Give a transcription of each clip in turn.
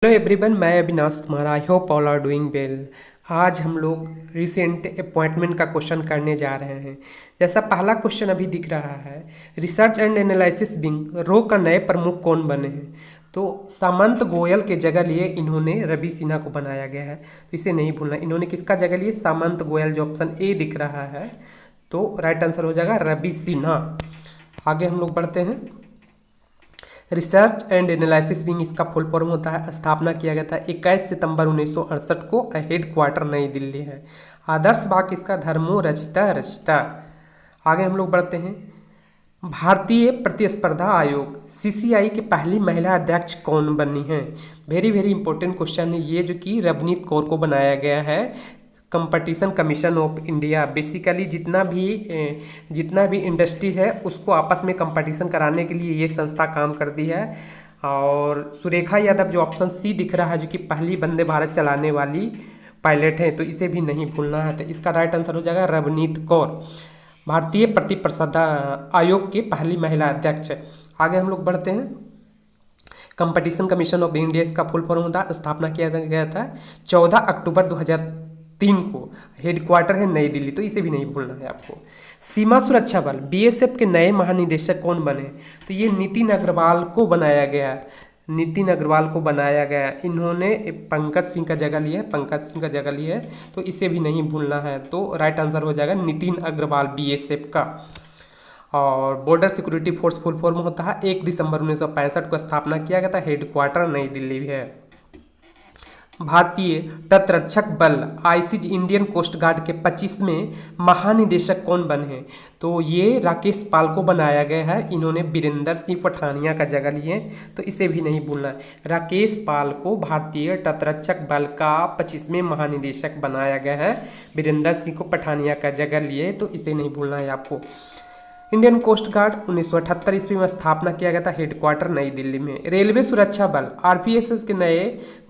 Hello everyone, मैं Avinash Kumar. I hope all are doing well. आज हम लोग रिसेंट अपॉइंटमेंट का क्वेश्चन करने जा रहे हैं। जैसा पहला क्वेश्चन अभी दिख रहा है, रिसर्च एंड एनालिसिस विंग रो का नए प्रमुख कौन बने हैं? तो सामंत गोयल के जगह लिए इन्होंने रवि सिन्हा को बनाया गया है, तो इसे नहीं भूलना। इन्होंने किसका जगह लिए? सामंत गोयल, जो ऑप्शन ए दिख रहा है। तो राइट आंसर हो जाएगा रवि सिन्हा। आगे हम लोग बढ़ते हैं। रिसर्च एंड एनालिसिस विंग, इसका फुल फॉर्म होता है, स्थापना किया गया था 21 सितंबर 1968 को। हेड क्वार्टर नई दिल्ली है। आदर्श वाक्य इसका धर्मो रचता रचता। आगे हम लोग बढ़ते हैं। भारतीय प्रतिस्पर्धा आयोग सीसीआई की पहली महिला अध्यक्ष कौन बनी है? वेरी वेरी इंपॉर्टेंट क्वेश्चन है ये, जो कि रवनीत कौर को बनाया गया है। Competition commission of India basically जितना भी इंडस्ट्री है उसको आपस में कंपटीशन कराने के लिए ये संस्था काम करती है। और सुरेखा यादव, जो ऑप्शन सी दिख रहा है, जो कि पहली वंदे भारत चलाने वाली पायलट है, तो इसे भी नहीं भूलना है। तो इसका राइट आंसर हो जाएगा रवनीत कौर, भारतीय प्रतिस्पर्धा आयोग की पहली महिला अध्यक्ष। आगे हम लोग बढ़ते हैं। कंपटीशन कमीशन ऑफ इंडिया, इसका फुल फॉर्म होता है, स्थापना किया गया था 14 अक्टूबर 2003 को। हेडक्वार्टर है नई दिल्ली, तो इसे भी नहीं भूलना है आपको। सीमा सुरक्षा बल बीएसएफ के नए महानिदेशक कौन बने? तो ये नितिन अग्रवाल को बनाया गया। नितिन अग्रवाल को बनाया गया। इन्होंने पंकज सिंह का जगह लिया है, पंकज सिंह का जगह लिया है, तो इसे भी नहीं भूलना है। तो राइट आंसर हो जाएगा नितिन अग्रवाल बीएसएफ का। और border security force full form होता है 1 दिसंबर 1965 को स्थापना किया गया था। हेडक्वार्टर नई दिल्ली है। भारतीय तटरक्षक बल आईसीजी इंडियन कोस्ट गार्ड के 25वें महानिदेशक कौन बने हैं? तो ये राकेश पाल को बनाया गया है। इन्होंने बीरेंद्र सिंह पठानिया का जगह लिए, तो इसे भी नहीं भूलना है। राकेश पाल को भारतीय तटरक्षक बल का 25वें महानिदेशक बनाया गया है। बीरेंद्र सिंह को पठानिया का जगह लिए, तो इसे नहीं भूलना है आपको। इंडियन कोस्ट गार्ड 1978 ईस्वी में स्थापना किया गया था। हेडक्वार्टर नई दिल्ली में। रेलवे सुरक्षा बल आरपीएफ के नए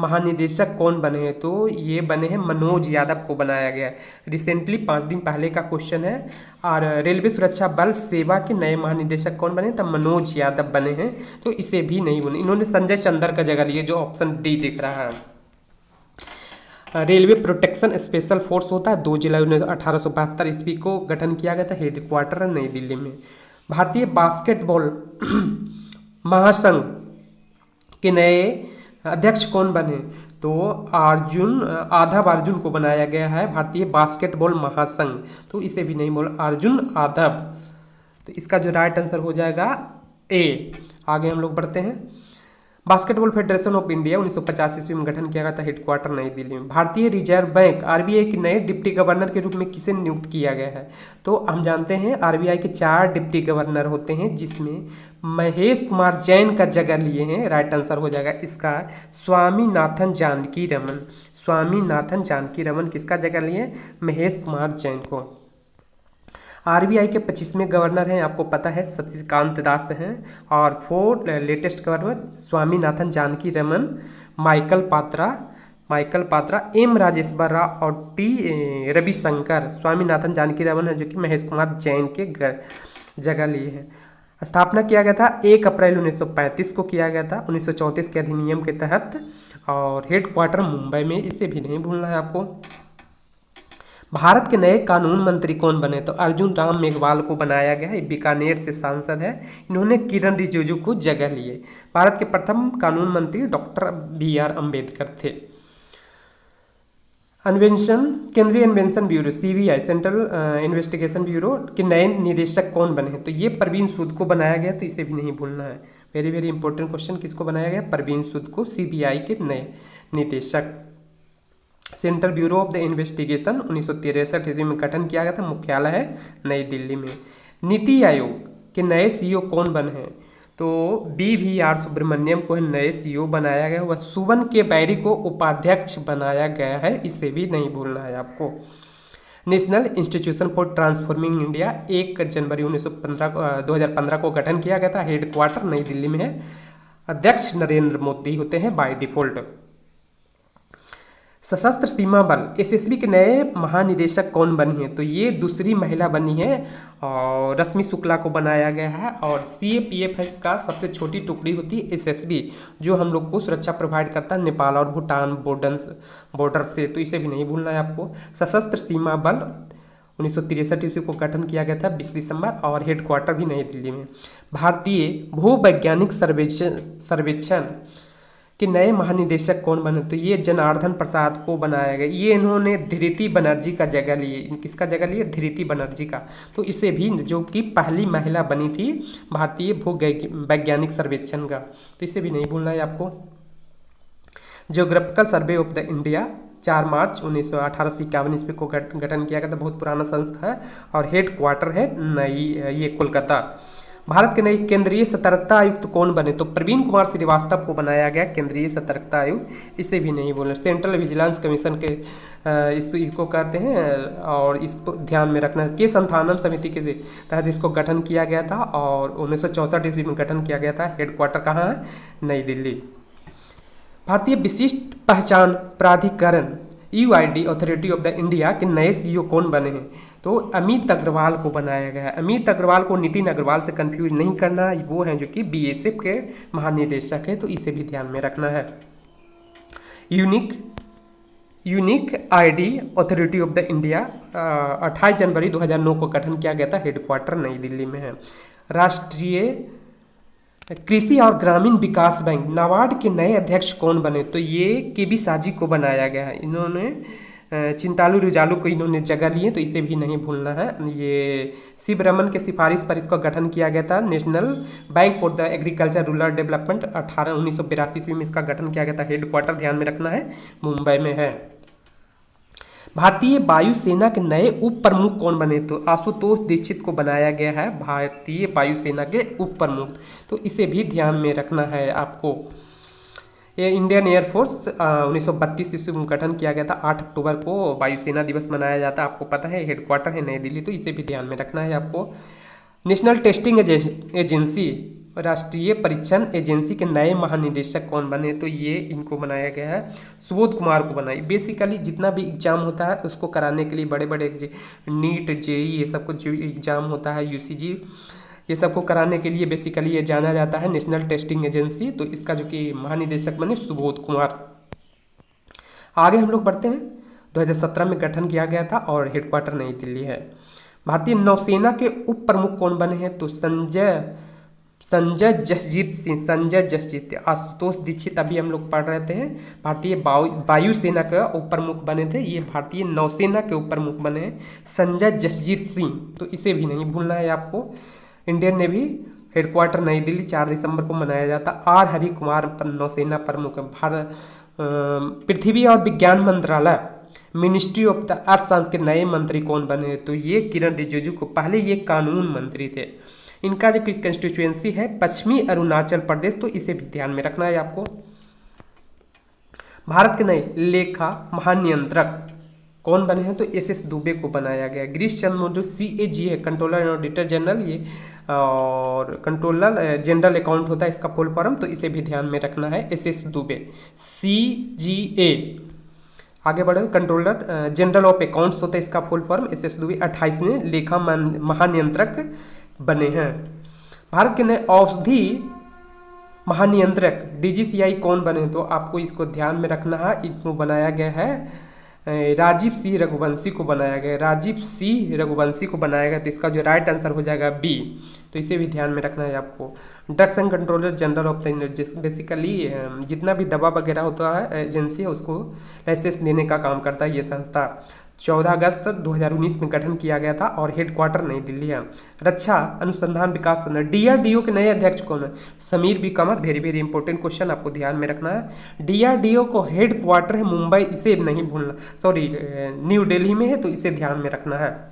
महानिदेशक कौन बने हैं? तो ये बने हैं मनोज यादव को बनाया गया है। रिसेंटली 5 दिन पहले का क्वेश्चन है। और रेलवे सुरक्षा बल सेवा के नए महानिदेशक कौन बने? तो मनोज यादव बने हैं, तो इसे भी नहीं बने। इन्होंने संजय चंदर का जगह लिया, जो ऑप्शन डी दिख रहा है। रेलवे प्रोटेक्शन स्पेशल फोर्स होता है, 2 जुलाई 1872 ईस्वी को गठन किया गया था। हेडक्वार्टर है नई दिल्ली में। भारतीय बास्केटबॉल महासंघ के नए अध्यक्ष कौन बने? तो आधव अर्जुन को बनाया गया है, भारतीय बास्केटबॉल महासंघ, तो इसे भी नहीं बोल, अर्जुन आधव। तो इसका जो राइट आंसर हो जाएगा ए। आगे हम लोग बढ़ते हैं। बास्केटबॉल फेडरेशन ऑफ इंडिया 1950 ईस्वी में गठन किया गया था। हेडक्वार्टर नई दिल्ली में। भारतीय रिजर्व बैंक आरबीआई के नए डिप्टी गवर्नर के रूप में किसे नियुक्त किया गया है? तो हम जानते हैं आरबीआई के 4 डिप्टी गवर्नर होते हैं, जिसमें महेश कुमार जैन का जगह लिए हैं। राइट आंसर हो जाएगा इसका स्वामीनाथन जानकी रमन। स्वामीनाथन जानकी रमन किसका जगह लिए? महेश कुमार जैन को। आरबीआई के 25वें गवर्नर हैं, आपको पता है, शक्तिकांत दास हैं। और 4 latest governor Swaminathan Janaki Raman, Michael Patra, M Rajeshwar Rao और टी रविशंकर। स्वामीनाथन जानकी रमन है, जो कि महेश कुमार जैन के जगह लिए हैं। स्थापना किया गया था 1 अप्रैल 1935 को किया गया था, 1934 के अधिनियम के तहत। और हेडक्वार्टर मुंबई में, इसे भी नहीं भूलना है आपको। भारत के नए कानून मंत्री कौन बने? तो अर्जुन राम मेघवाल को बनाया गया है, बीकानेर से सांसद है। इन्होंने किरण रिजिजू को जगह लिए। भारत के प्रथम कानून मंत्री डॉक्टर BR अम्बेडकर थे। केंद्रीय अन्वेषण bureau CBI, central investigation bureau के नए निदेशक कौन बने हैं? तो ये परवीन सूद को बनाया गया, तो इसे भी नहीं भूलना है। वेरी वेरी इंपॉर्टेंट क्वेश्चन, किसको बनाया गया? परवीन सूद को, सीबीआई के नए निदेशक। Central bureau of the investigation 1963 ईस्वी में गठन किया गया था। मुख्यालय है नई दिल्ली में। नीति आयोग के नए सीईओ कौन बने हैं? तो BVR सुब्रमण्यम को नए सीईओ बनाया गया। वह सुवन के बैरी को उपाध्यक्ष बनाया गया है, इसे भी नहीं भूलना है आपको। National institution for transforming India 1 जनवरी 2015 को गठन किया गया था। हेडक्वार्टर नई दिल्ली में है। अध्यक्ष नरेंद्र मोदी होते हैं बाय डिफॉल्ट। सशस्त्र सीमा बल एसएसबी के नए महानिदेशक कौन बनी है? तो ये दूसरी महिला बनी है और रश्मि शुक्ला को बनाया गया है। और सीएपीएफ का सबसे छोटी टुकड़ी होती है एसएसबी, जो हम लोग को सुरक्षा प्रोवाइड करता है नेपाल और भूटान बॉर्डर से, तो इसे भी नहीं भूलना है आपको। सशस्त्र सीमा बल 1963 ईस्वी को गठन किया गया था 20 दिसंबर और हेडक्वार्टर भी नई दिल्ली में। भारतीय भूवैज्ञानिक सर्वेक्षण के नए महानिदेशक कौन बने? तो ये जनार्दन प्रसाद को बनाया गया। ये इन्होंने धृति बनर्जी का जगह लिए। किसका जगह लिए? धृति बनर्जी का। तो इसे भी, जो कि पहली महिला बनी थी भारतीय भूवैज्ञानिक सर्वेक्षण का, तो इसे भी नहीं भूलना है आपको। Geographical survey of the India 4 मार्च 1851 ईस्वी को गठन किया गया था। बहुत पुराना संस्था है और हेड क्वार्टर है नई ये कोलकाता। भारत के नए केंद्रीय सतर्कता आयुक्त कौन बने? तो प्रवीण कुमार श्रीवास्तव को बनाया गया केंद्रीय सतर्कता आयुक्त। इसे भी नहीं बोलना। सेंट्रल विजिलेंस कमीशन के इसको कहते हैं और इसको ध्यान में रखना। के संथानम समिति के तहत इसको गठन किया गया था और 1964 ईस्वी में गठन किया गया था। हेडक्वार्टर कहाँ है? नई दिल्ली। भारतीय विशिष्ट पहचान प्राधिकरण UID authority of the India के नए CEO कौन बने हैं? तो अमित अग्रवाल को बनाया गया है। अमित अग्रवाल को नितिन अग्रवाल से कंफ्यूज नहीं करना, वो हैं जो कि BSF के महानिदेशक है, तो इसे भी ध्यान में रखना है। Unique ID authority of the India 28 जनवरी 2009 को गठन किया गया था। हेडक्वार्टर नई दिल्ली में है। राष्ट्रीय कृषि और ग्रामीण विकास बैंक नाबार्ड के नए अध्यक्ष कौन बने? तो ये KB साजी को बनाया गया है। इन्होंने चिंतालू रुजालू को इन्होंने जगह ली है, तो इसे भी नहीं भूलना है। ये शिव रमन के सिफारिश पर इसका गठन किया गया था। National bank for the agriculture rural development 1982 ईस्वी में इसका गठन किया गया था। हेडक्वार्टर ध्यान में रखना है, मुंबई में है। भारतीय वायुसेना के नए उप प्रमुख कौन बने? तो आशुतोष दीक्षित को बनाया गया है भारतीय वायुसेना के उप प्रमुख, तो इसे भी ध्यान में रखना है आपको। ये इंडियन एयरफोर्स 1932 ईस्वी में गठन किया गया था। 8 अक्टूबर को वायुसेना दिवस मनाया जाता है, आपको पता है। हेडक्वार्टर है नई दिल्ली, तो इसे भी ध्यान में रखना है आपको। नेशनल टेस्टिंग एजेंसी राष्ट्रीय परीक्षण एजेंसी के नए महानिदेशक कौन बने? तो ये इनको बनाया गया है, सुबोध कुमार को बनाई। बेसिकली जितना भी एग्जाम होता है उसको कराने के लिए बड़े बड़े नीट JEE ये सब कुछ एग्जाम होता है, UCG ये सबको कराने के लिए बेसिकली ये जाना जाता है नेशनल टेस्टिंग एजेंसी। तो इसका जो कि महानिदेशक बने सुबोध कुमार। आगे हम लोग बढ़ते हैं। 2017 में गठन किया गया था और हेडक्वार्टर नई दिल्ली है। भारतीय नौसेना के उप प्रमुख कौन बने हैं? तो संजय जसजीत। आशुतोष दीक्षित अभी हम लोग पढ़ रहे थे, भारतीय वायुसेना के उप प्रमुख बने थे। ये भारतीय नौसेना के उप प्रमुख बने हैं संजय जसजीत सिंह, तो इसे भी नहीं भूलना है आपको। इंडियन नेवी हेडक्वार्टर नई दिल्ली 4 दिसंबर को मनाया जाता। R हरि कुमार नौसेना प्रमुख है। भारत पृथ्वी और विज्ञान मंत्रालय ministry of the earth science के नए मंत्री कौन बने? तो ये किरण रिजिजू को, पहले ये कानून मंत्री थे। इनका जो कंस्टिट्यूएंसी है पश्चिमी अरुणाचल प्रदेश, तो इसे भी ध्यान में रखना है आपको। भारत के नए लेखा महानियंत्रक कौन बने हैं? तो SS दुबे को बनाया गया। गिरीश चंद्र मुर्मू CAG है, कंट्रोलर एंड ऑडिटर जनरल, ये और कंट्रोलर जनरल अकाउंट होता है इसका फुल फॉर्म, तो इसे भी ध्यान में रखना है। SS Dubey CGA। आगे बढ़े, कंट्रोलर जनरल ऑफ अकाउंट्स होता है इसका फुल फॉर्म। SS दुबे 28वें लेखा महानियंत्रक बने हैं। भारत के नए औषधि महानियंत्रक DGCI कौन बने? तो आपको इसको ध्यान में रखना है। इनको बनाया गया है राजीव C रघुवंशी को बनाया गया। राजीव C रघुवंशी को बनाया गया, तो इसका जो राइट आंसर हो जाएगा B, तो इसे भी ध्यान में रखना है आपको। Drugs and controller general of the, basically जितना भी दवा वगैरह होता है एजेंसी है उसको लाइसेंस देने का काम करता है ये संस्था। 14 अगस्त 2019 में गठन किया गया था और हेडक्वार्टर नई दिल्ली है। रक्षा अनुसंधान विकास संगठन DRDO के नए अध्यक्ष कौन है? Sameer B Kamath. Very very important question, आपको ध्यान में रखना है। DRDO को हेडक्वार्टर है मुंबई, इसे नहीं भूलना, सॉरी न्यू दिल्ली में है, तो इसे ध्यान में रखना है।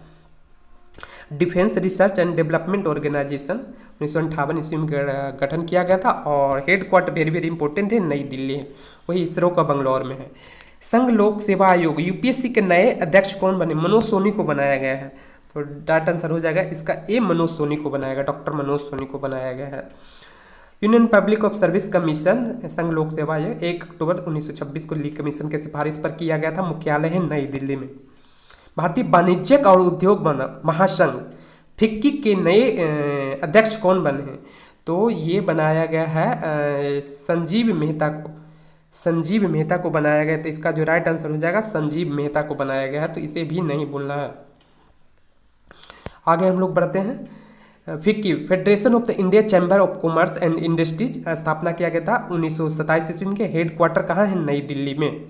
Defence research and development organisation 1958 ईस्वी में गठन किया गया था और हेडक्वार्टर वेरी वेरी इंपॉर्टेंट है नई दिल्ली है, वही इसरो का बंगलौर में है। संघ लोक सेवा आयोग UPSC के नए अध्यक्ष कौन बने? मनोज सोनी को बनाया गया है, तो डाटा आंसर हो जाएगा इसका A, मनोज सोनी को बनाया गया, डॉक्टर मनोज सोनी को बनाया गया है। Union public of service commission संघ लोक सेवा आयोग 1 अक्टूबर 1926 को ली कमीशन के सिफारिश पर किया गया था। मुख्यालय है नई दिल्ली में। भारतीय वाणिज्यिक और उद्योग महासंघ फिक्की के नए अध्यक्ष कौन बने हैं? तो ये बनाया गया है संजीव मेहता को। संजीव मेहता को बनाया गया, तो इसका जो राइट आंसर हो जाएगा संजीव मेहता को बनाया गया है, तो इसे भी नहीं भूलना है। आगे हम लोग बढ़ते हैं। FICCI federation of the India chamber of commerce and industries स्थापना किया गया था 1927 ईस्वी में। के हेडक्वार्टर कहाँ है? नई दिल्ली में।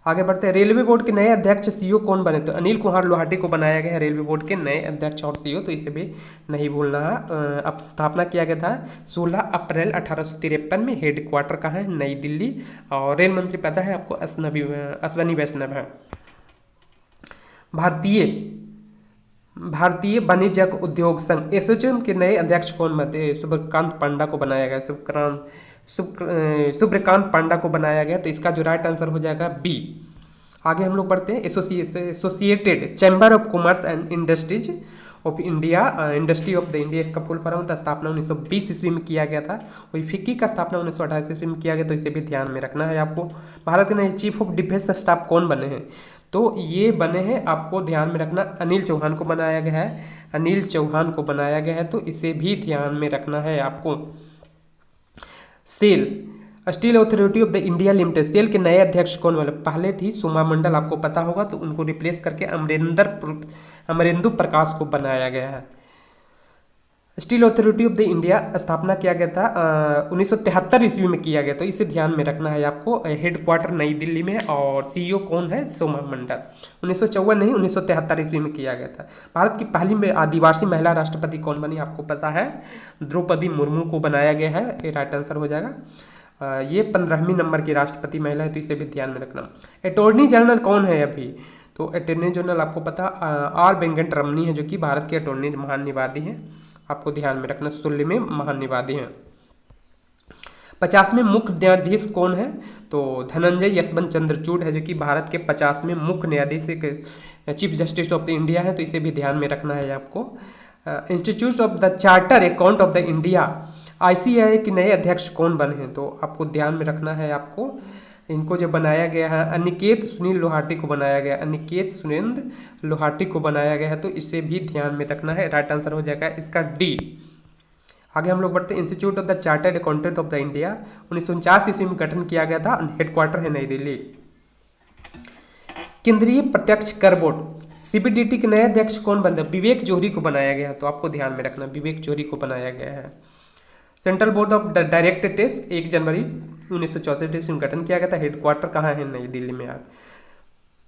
आगे बढ़ते हैं। रेलवे बोर्ड के नए अध्यक्ष सीईओ कौन बने? तो अनिल कुमार लोहाटी को बनाया गया है रेलवे बोर्ड के नए अध्यक्ष और सीईओ, तो इसे भी नहीं भूलना है। अब स्थापना किया गया था 16 अप्रैल 1853 में। हेडक्वार्टर कहाँ है? नई दिल्ली। और रेल मंत्री पता है आपको अश्वनी वैष्णव है। भारतीय वाणिज्यिक उद्योग संघ एसोचैम के नए अध्यक्ष कौन बने? सूर्यकांत पांडा को बनाया गया। सूर्यकांत पांडा को बनाया गया, तो इसका जो राइट आंसर हो जाएगा बी। आगे हम लोग पढ़ते हैं। Associated chamber of commerce and industries of India, industry of the India इसका फुल फॉर्म था। स्थापना 1920 ईस्वी में किया गया था। वही फिक्की का स्थापना 1928 ईस्वी में किया गया, तो इसे भी ध्यान में रखना है आपको। भारत के नए चीफ ऑफ डिफेंस स्टाफ कौन बने हैं? तो ये बने हैं, आपको ध्यान में रखना, अनिल चौहान को बनाया गया है। अनिल चौहान को बनाया गया है, तो इसे भी ध्यान में रखना है आपको। SAIL Steel Authority of the India Limited, SAIL के नए अध्यक्ष कौन वाले? पहले थी सोमा मंडल, आपको पता होगा, तो उनको रिप्लेस करके अमरेंदु प्रकाश को बनाया गया है। Steel Authority of the India स्थापना किया गया था 1973 ईस्वी में किया गया, तो इसे ध्यान में रखना है आपको। हेडक्वार्टर नई दिल्ली में, और सीईओ कौन है? सोमा मंडल। 1954 नहीं, 1973 ईस्वी में किया गया था। भारत की पहली आदिवासी महिला राष्ट्रपति कौन बनी? आपको पता है द्रौपदी मुर्मू को बनाया गया है, ये राइट आंसर हो जाएगा। ये 15वीं नंबर की राष्ट्रपति महिला है, तो इसे भी ध्यान में रखना। अटॉर्नी जनरल कौन है अभी? तो अटॉर्नी जनरल आपको पता आर वेंकट रमनी है, जो कि भारत के अटॉर्नी महान्यायवादी हैं, आपको ध्यान में रखना। 16 में महान्यायवादी हैं। 50वें मुख्य न्यायाधीश कौन है? तो धनंजय यशवंत चंद्रचूड़ है, जो कि भारत के 50वें मुख्य न्यायाधीश chief justice of the India है, तो इसे भी ध्यान में रखना है आपको। Institute of the charter account of the India ICAI के नए अध्यक्ष कौन बने हैं? तो आपको ध्यान में रखना है आपको। इनको जो बनाया गया है अनिकेत सुनील लोहाटी को बनाया गया, अनिकेत सुरेंद्र लोहाटी को बनाया गया है, तो इसे भी ध्यान में रखना है। राइट आंसर हो जाएगा इसका डी। आगे हम लोग बढ़ते हैं। Institute of the chartered accountant of the India 1949 ईस्वी में गठन किया गया था। हेडक्वार्टर है नई दिल्ली। केंद्रीय प्रत्यक्ष कर बोर्ड CBDT के नए अध्यक्ष कौन बने? विवेक जोहरी को बनाया गया, तो आपको ध्यान में रखना, विवेक जोहरी को बनाया गया है। Central board of direct tax 1 जनवरी 1964 ईस्वी में गठन किया गया था। हेडक्वार्टर कहाँ है? नई दिल्ली में। आप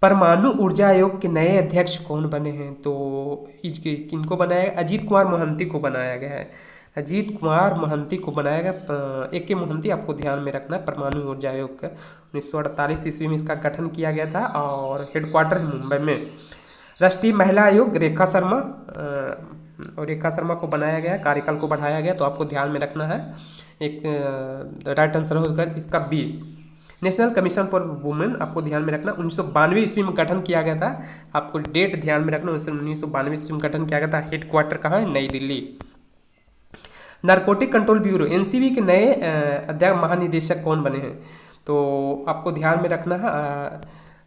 परमाणु ऊर्जा आयोग के नए अध्यक्ष कौन बने हैं? तो किनको बनाया गया? अजीत कुमार मोहंती को बनाया गया है। अजीत कुमार मोहंती को बनाया गया। AK मोहंती आपको ध्यान में रखना। परमाणु ऊर्जा आयोग का 1948 ईस्वी में इसका गठन किया गया था, और हेडक्वार्टर है मुंबई में। राष्ट्रीय महिला आयोग रेखा शर्मा को बनाया गया, कार्यकाल को बढ़ाया गया, तो आपको ध्यान में रखना है। एक राइट आंसर होगा इसका B. National Commission for Women आपको ध्यान में रखना, 1992 ईस्वी में गठन किया गया था। आपको डेट ध्यान में रखना, 1992 ईस्वी में गठन किया गया था। हेडक्वार्टर कहाँ है? नई Delhi. Narcotic control bureau NCB के नए अध्यक्ष महानिदेशक कौन बने हैं? तो आपको ध्यान में रखना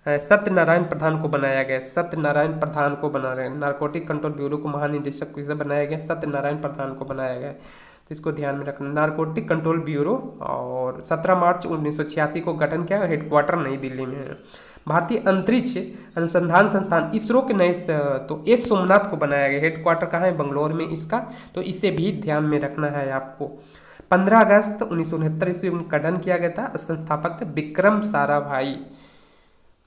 है सत्यनारायण प्रधान को बनाया गया। सत्यनारायण प्रधान को बना रहे। नारकोटिक कंट्रोल ब्यूरो को महानिदेशक किसे बनाया गया? सत्यनारायण प्रधान को बनाया गया, तो इसको ध्यान में रखना। नारकोटिक कंट्रोल ब्यूरो, और 17 मार्च 1986 को गठन किया। हेडक्वार्टर नई दिल्ली में है। भारतीय अंतरिक्ष अनुसंधान संस्थान इसरो के नए तो एस सोमनाथ को बनाया गया। हेडक्वार्टर कहाँ है? बंगलोर में इसका, तो इसे भी ध्यान में रखना है आपको। 15 अगस्त 1969 ईस्वी में गठन किया गया था। संस्थापक थे विक्रम साराभाई,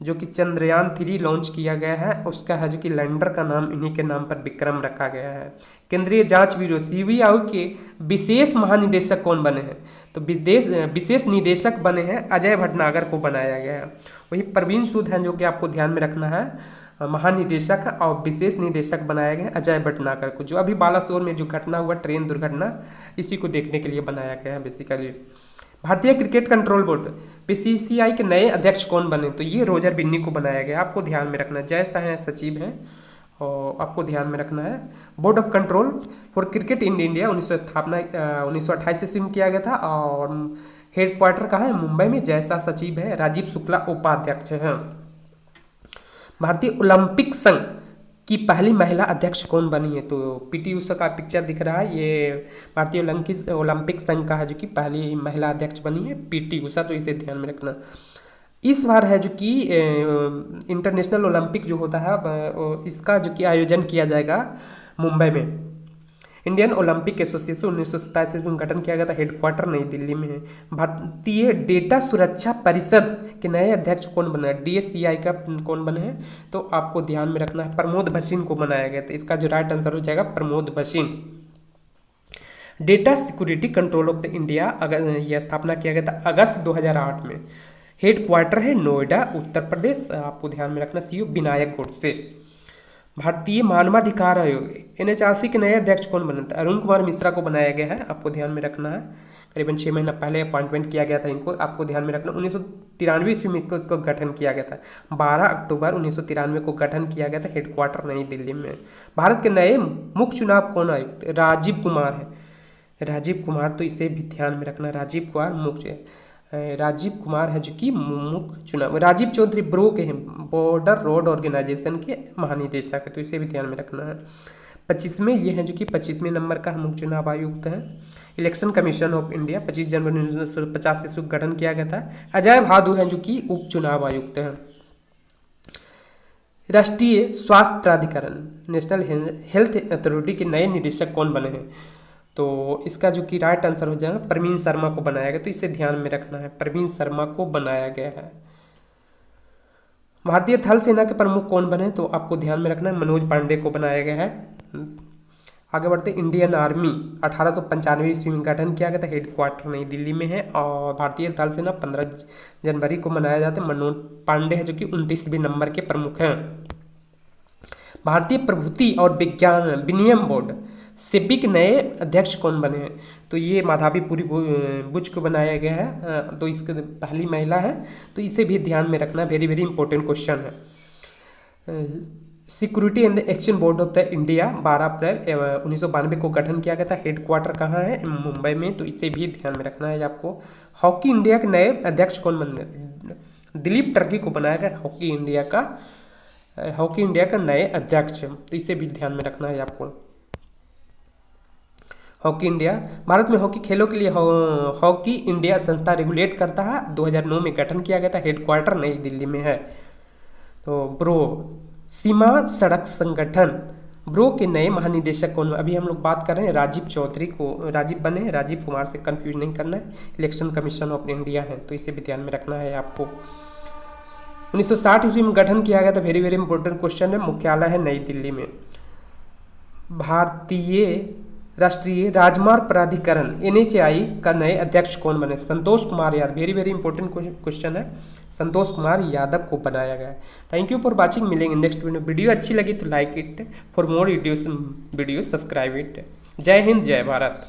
जो कि चंद्रयान 3 लॉन्च किया गया है, उसका है जो कि लैंडर का नाम इन्हीं के नाम पर विक्रम रखा गया है। केंद्रीय जांच ब्यूरो CBI के विशेष महानिदेशक कौन बने हैं? तो विशेष निदेशक बने हैं अजय भटनागर को बनाया गया है। वही प्रवीण सूद हैं, जो कि आपको ध्यान में रखना है, महानिदेशक, और विशेष निदेशक बनाया गया अजय भटनागर को। जो अभी बालासोर में जो घटना हुआ, ट्रेन दुर्घटना, इसी को देखने के लिए बनाया गया है बेसिकली। भारतीय क्रिकेट कंट्रोल बोर्ड BCCI के नए अध्यक्ष कौन बने? तो ये रोजर बिन्नी को बनाया गया, आपको ध्यान में रखना। जय शाह हैं, सचिव हैं, और आपको ध्यान में रखना है। Board of control for cricket in India 1928 ईस्वी में किया गया था और हेड क्वार्टर कहाँ है? मुंबई में। जैसा सचिव है राजीव शुक्ला उपाध्यक्ष हैं। भारतीय ओलंपिक संघ की पहली महिला अध्यक्ष कौन बनी है? तो पीटी उषा का पिक्चर दिख रहा है, ये भारतीय ओलंपिक संघ का है जो कि पहली महिला अध्यक्ष बनी है पीटी उषा, तो इसे ध्यान में रखना। इस बार है जो कि इंटरनेशनल ओलंपिक जो होता है इसका जो कि आयोजन किया जाएगा मुंबई में। इंडियन ओलंपिक एसोसिएशन 1927 में गठन किया गया था, हेडक्वार्टर नई दिल्ली में है। भारतीय डेटा सुरक्षा परिषद के नए अध्यक्ष कौन बना है? डीएससीआई का कौन बने हैं? तो आपको ध्यान में रखना है प्रमोद भसीन को बनाया गया था। इसका जो राइट आंसर हो जाएगा Pramod Bhasin. Data security control of the India यह स्थापना किया गया था अगस्त 2008 में। हेड क्वार्टर है नोएडा उत्तर प्रदेश। आपको ध्यान में रखना सीओ विनायक गोडसे। भारतीय मानवाधिकार आयोग एनएचआरसी के नए अध्यक्ष कौन बने थे? अरुण कुमार मिश्रा को बनाया गया है, आपको ध्यान में रखना है। करीबन 6 महीना पहले अपॉइंटमेंट किया गया था इनको, आपको ध्यान में रखना। 1993 ईस्वी में इसको गठन किया गया था। 12 अक्टूबर 1993 को गठन किया गया था, हेडक्वार्टर नई दिल्ली में। भारत के नए मुख्य चुनाव कौन आयुक्त? राजीव कुमार है। राजीव कुमार, तो इसे भी ध्यान में रखना। राजीव कुमार है जो कि मुख्य चुनाव। राजीव चौधरी ब्रो के हैं, बॉर्डर रोड ऑर्गेनाइजेशन के महानिदेशक है, तो इसे भी ध्यान में रखना है। 25वें ये है जो कि 25वें नंबर का मुख्य चुनाव आयुक्त है। इलेक्शन कमीशन ऑफ इंडिया 25 जनवरी 1950 से गठन किया गया था। अजय भादु है जो कि उप चुनाव आयुक्त हैं। राष्ट्रीय स्वास्थ्य प्राधिकरण नेशनल हेल्थ अथॉरिटी के नए निदेशक कौन बने हैं? तो इसका जो कि राइट आंसर हो जाएगा प्रवीण शर्मा को बनाया गया, तो इसे ध्यान में रखना है। प्रवीण शर्मा को बनाया गया है। भारतीय थल सेना के प्रमुख कौन बने? तो आपको ध्यान में रखना है मनोज पांडे को बनाया गया है। आगे बढ़ते, इंडियन आर्मी 1895 ईस्वी में गठन किया गया था, हेडक्वार्टर नई दिल्ली में है। और भारतीय थल सेना 15 जनवरी को मनाया जाता है। मनोज पांडे है जो कि 29वें नंबर के प्रमुख हैं। भारतीय प्रभुति और विज्ञान विनियम बोर्ड सेबी के नए अध्यक्ष कौन बने हैं? तो ये माधवी पुरी बुच को बनाया गया है, तो इसके पहली महिला है, तो इसे भी ध्यान में रखना। वेरी वेरी इंपॉर्टेंट क्वेश्चन है। Security and action board of the India 12 अप्रैल 1992 को गठन किया गया था। हेडक्वार्टर कहाँ है? मुंबई में, तो इसे भी ध्यान में रखना है आपको। हॉकी इंडिया के नए अध्यक्ष कौन बने? दिलीप टर्की को बनाया गया हॉकी इंडिया का नए अध्यक्ष, तो इसे भी ध्यान में रखना है आपको। हॉकी इंडिया भारत में हॉकी खेलों के लिए हॉकी इंडिया संस्था रेगुलेट करता है। 2009 में गठन किया गया था, हेडक्वार्टर नई दिल्ली में है। तो ब्रो सीमा सड़क संगठन ब्रो के नए महानिदेशक कौन? अभी हम लोग बात कर रहे हैं राजीव चौधरी को, राजीव बने हैं, राजीव कुमार से कंफ्यूज नहीं करना है। इलेक्शन कमीशन ऑफ इंडिया है, तो इसे भी ध्यान में रखना है आपको। 1960 ईस्वी में गठन किया गया था। वेरी वेरी इंपॉर्टेंट क्वेश्चन है। मुख्यालय है नई दिल्ली में। भारतीय राष्ट्रीय राजमार्ग प्राधिकरण NHAI का नए अध्यक्ष कौन बने? Santosh Kumar Yadav. Very very important question है। संतोष कुमार यादव को बनाया गया है। Thank you for watching. मिलेंगे नेक्स्ट वीडियो अच्छी लगी तो like it, for more video subscribe it. जय हिंद, जय भारत।